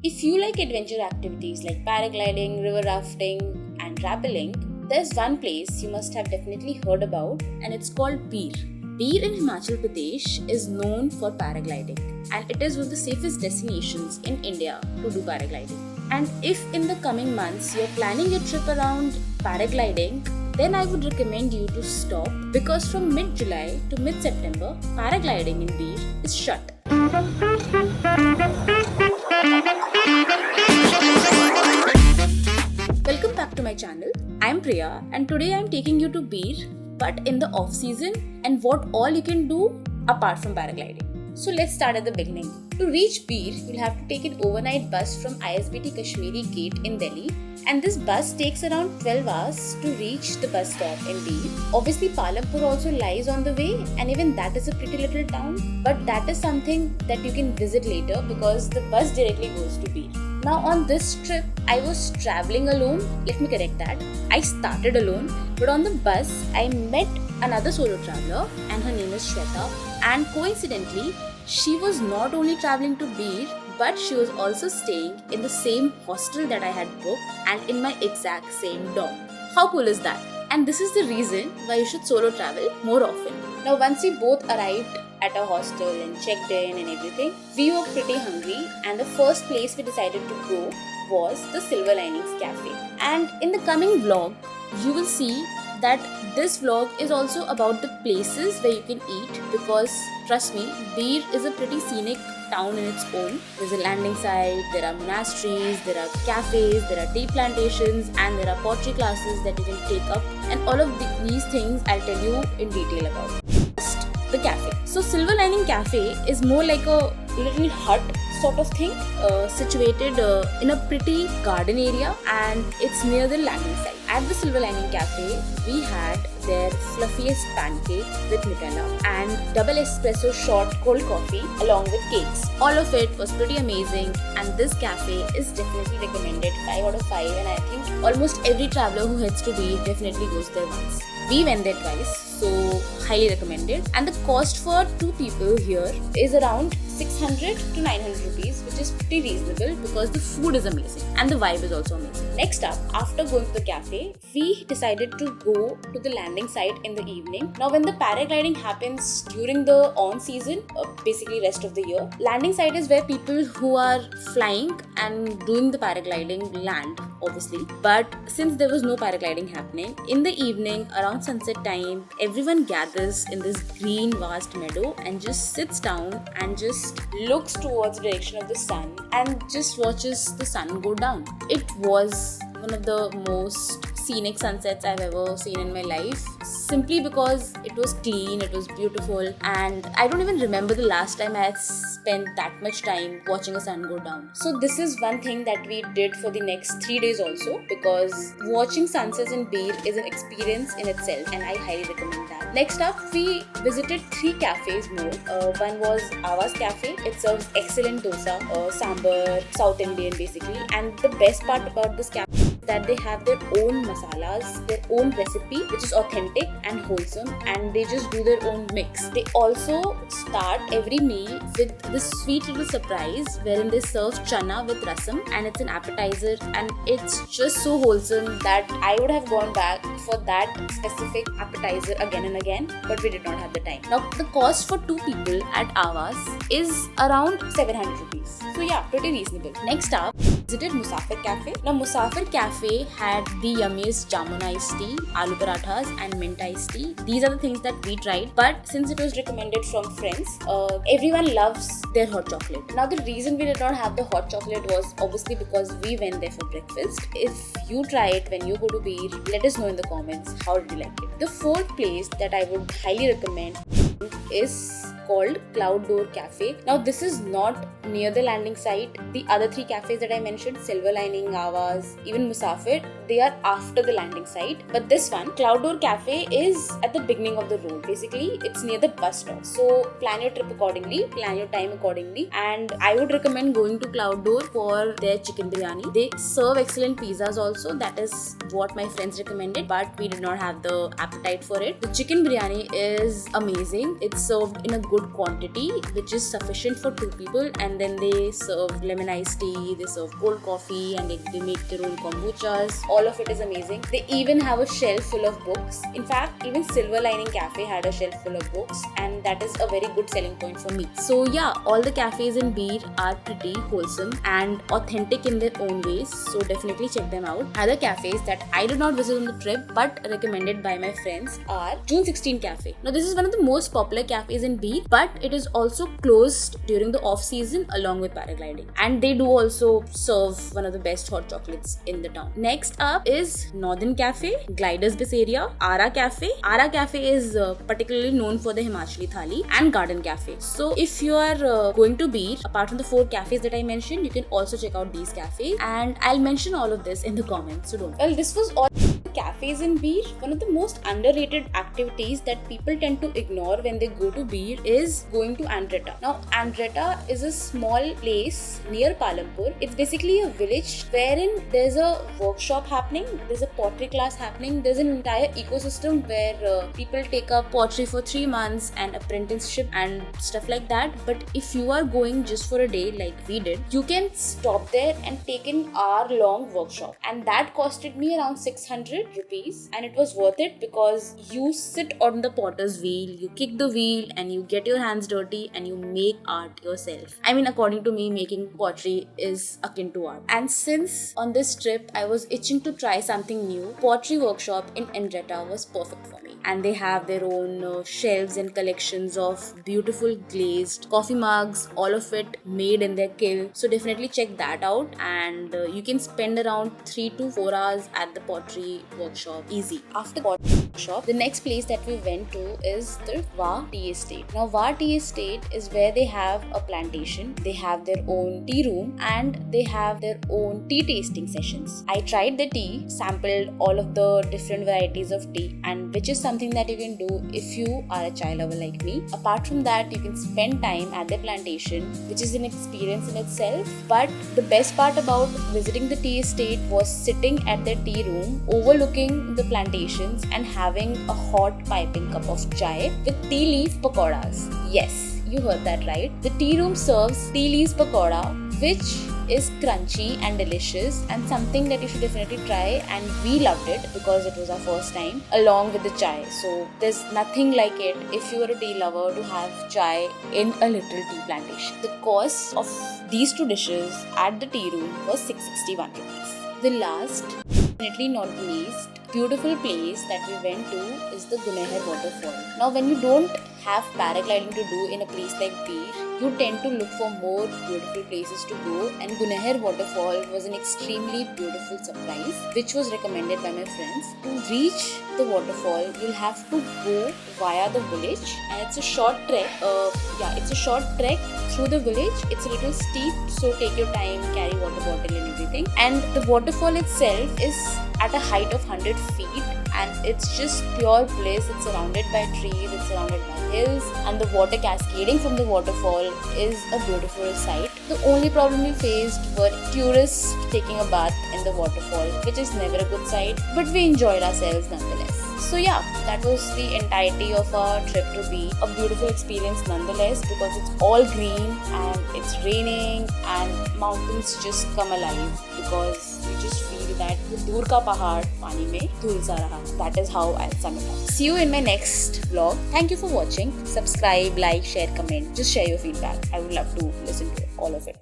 If you like adventure activities like paragliding, river rafting, and rappelling, there's one place you must have definitely heard about, and it's called Bir. Bir in Himachal Pradesh is known for paragliding, and it is one of the safest destinations in India to do paragliding. And if in the coming months you're planning your trip around paragliding, then I would recommend you to stop, because from mid-July to mid-September, paragliding in Bir is shut. Welcome back to my channel. I'm Priya, and today I'm taking you to Bir, but in the off-season, and what all you can do apart from paragliding. So let's start at the beginning. To reach Bir, you'll have to take an overnight bus from ISBT Kashmiri Gate in Delhi, and this bus takes around 12 hours to reach the bus stop in Bir. Obviously, Palampur also lies on the way, and even that is a pretty little town, but that is something that you can visit later because the bus directly goes to Bir. Now on this trip, I was traveling alone. Let me correct that. I started alone, but on the bus, I met another solo traveler, and her name is Shweta. And coincidentally, she was not only traveling to Bir, but she was also staying in the same hostel that I had booked and in my exact same dorm. How cool is that? And this is the reason why you should solo travel more often. Now, once we both arrived at our hostel and checked in and everything, we were pretty hungry, and the first place we decided to go was the Silver Linings Cafe. And in the coming vlog, you will see that this vlog is also about the places where you can eat, because trust me, Bir is a pretty scenic town in its own. There's a landing site, there are monasteries, there are cafes, there are tea plantations, and there are pottery classes that you can take up, and all of these things I'll tell you in detail about. First, the cafe. So Silver Lining Cafe is more like a little hut sort of thing, situated in a pretty garden area, and it's near the landing site. At the Silver Lining Cafe, we had their fluffiest pancake with Nutella and double espresso shot cold coffee along with cakes. All of it was pretty amazing, and this cafe is definitely recommended 5 out of 5, and I think almost every traveler who heads to Bir definitely goes there once. We went there twice, so highly recommended. And the cost for 2 people here is around 600 to 900 rupees, which is pretty reasonable because the food is amazing and the vibe is also amazing. Next up, after going to the cafe, we decided to go to the landing site in the evening. Now, when the paragliding happens during the on season, basically rest of the year, landing site is where people who are flying and doing the paragliding land, obviously. But since there was no paragliding happening, in the evening around sunset time, everyone gathers in this green vast meadow and just sits down and just looks towards the direction of the sun and just watches the sun go down. It was one of the most scenic sunsets I've ever seen in my life, simply because it was clean, it was beautiful, and I don't even remember the last time I had spent that much time watching a sun go down. So this is one thing that we did for the next 3 days also, because watching sunsets in Bir is an experience in itself, and I highly recommend that. Next up, we visited 3 cafes more. One was Awas Cafe. It serves excellent dosa, sambar, South Indian basically, and the best part about this cafe that they have their own masalas, their own recipe, which is authentic and wholesome, and they just do their own mix. They also start every meal with this sweet little surprise wherein they serve chana with rasam, and it's an appetizer, and it's just so wholesome that I would have gone back for that specific appetizer again and again, but we did not have the time. Now, the cost for 2 people at Awas is around 700 rupees. So yeah, pretty reasonable. Next up, visited Musafir Cafe. Now, Musafir Cafe had the yummiest jamun iced tea, aloo parathas, and mint iced tea. These are the things that we tried, but since it was recommended from friends, everyone loves their hot chocolate. Now, the reason we did not have the hot chocolate was obviously because we went there for breakfast. If you try it when you go to Bir, let us know in the comments how did you like it. The 4th place that I would highly recommend is called Cloud Door Cafe. Now, this is not near the landing site. The other 3 cafes that I mentioned, Silver Lining, Awas, even Musafir, they are after the landing site. But this one, Cloud Door Cafe, is at the beginning of the road. Basically, it's near the bus stop. So plan your trip accordingly, plan your time accordingly. And I would recommend going to Cloud Door for their chicken biryani. They serve excellent pizzas also. That is what my friends recommended, but we did not have the appetite for it. The chicken biryani is amazing. It's served in a good good quantity, which is sufficient for 2 people, and then they serve lemon iced tea, they serve cold coffee, and they make their own kombuchas. All of it is amazing. They even have a shelf full of books. In fact, even Silver Lining Cafe had a shelf full of books, and that is a very good selling point for me. So yeah, all the cafes in Beer are pretty wholesome and authentic in their own ways, so definitely check them out. Other cafes that I did not visit on the trip but recommended by my friends are June 16 Cafe. Now this is one of the most popular cafes in Beer, but it is also closed during the off season along with paragliding, and they do also serve one of the best hot chocolates in the town. Next up is Northern Cafe, Gliders Bis area, Ara Cafe. Ara Cafe is particularly known for the Himachali Thali, and Garden Cafe. So if you are going to Beer, apart from the 4 cafes that I mentioned, you can also check out these cafes, and I'll mention all of this in the comments, so don't. Well, this was all cafes in Beer. One of the most underrated activities that people tend to ignore when they go to Beer is going to Andretta. Now, Andretta is a small place near Palampur. It's basically a village wherein there's a workshop happening, there's a pottery class happening, there's an entire ecosystem where people take up pottery for 3 months and apprenticeship and stuff like that. But if you are going just for a day like we did, you can stop there and take an hour-long workshop, and that costed me around 600 rupees, and it was worth it because you sit on the potter's wheel, you kick the wheel, and you get your hands dirty and you make art yourself. I mean, according to me, making pottery is akin to art. And since on this trip I was itching to try something new, pottery workshop in Andretta was perfect for me. And they have their own shelves and collections of beautiful glazed coffee mugs, all of it made in their kiln. So definitely check that out, and you can spend around 3 to 4 hours at the pottery workshop easy. After pottery workshop, the next place that we went to is the Wah Tea Estate. Now Wah Tea Estate is where they have a plantation, they have their own tea room, and they have their own tea tasting sessions. I tried the tea, sampled all of the different varieties of tea, and which is something that you can do if you are a chai lover like me. Apart from that, you can spend time at their plantation, which is an experience in itself. But the best part about visiting the tea estate was sitting at their tea room overlooking the plantations and having a hot piping cup of chai with tea leaf pakoras. Yes, you heard that right. The tea room serves tea leaves pakoda, which is crunchy and delicious and something that you should definitely try, and we loved it because it was our first time along with the chai. So there's nothing like it if you are a tea lover to have chai in a little tea plantation. The cost of these 2 dishes at the tea room was 661 rupees. The last, definitely not the least, beautiful place that we went to is the Gunehar waterfall. Now when you don't have paragliding to do in a place like Beer, you tend to look for more beautiful places to go, and Gunehar waterfall was an extremely beautiful surprise which was recommended by my friends. To reach the waterfall, you'll have to go via the village, and it's a short trek. It's a short trek through the village. It's a little steep, so take your time, carry water bottle and everything. And the waterfall itself is at a height of 100 feet, and it's just pure bliss. It's surrounded by trees, it's surrounded by hills, and the water cascading from the waterfall is a beautiful sight. The only problem we faced were tourists taking a bath in the waterfall, which is never a good sight, but we enjoyed ourselves nonetheless. So yeah, that was the entirety of our trip to Beer. A beautiful experience nonetheless, because it's all green and it's raining and mountains just come alive, because you just feel that दूर का पहाड़ पानी में धुल सा रहा. That is how I'll sum it up. See you in my next vlog. Thank you for watching. Subscribe, like, share, comment. Just share your feedback. I would love to listen to all of it.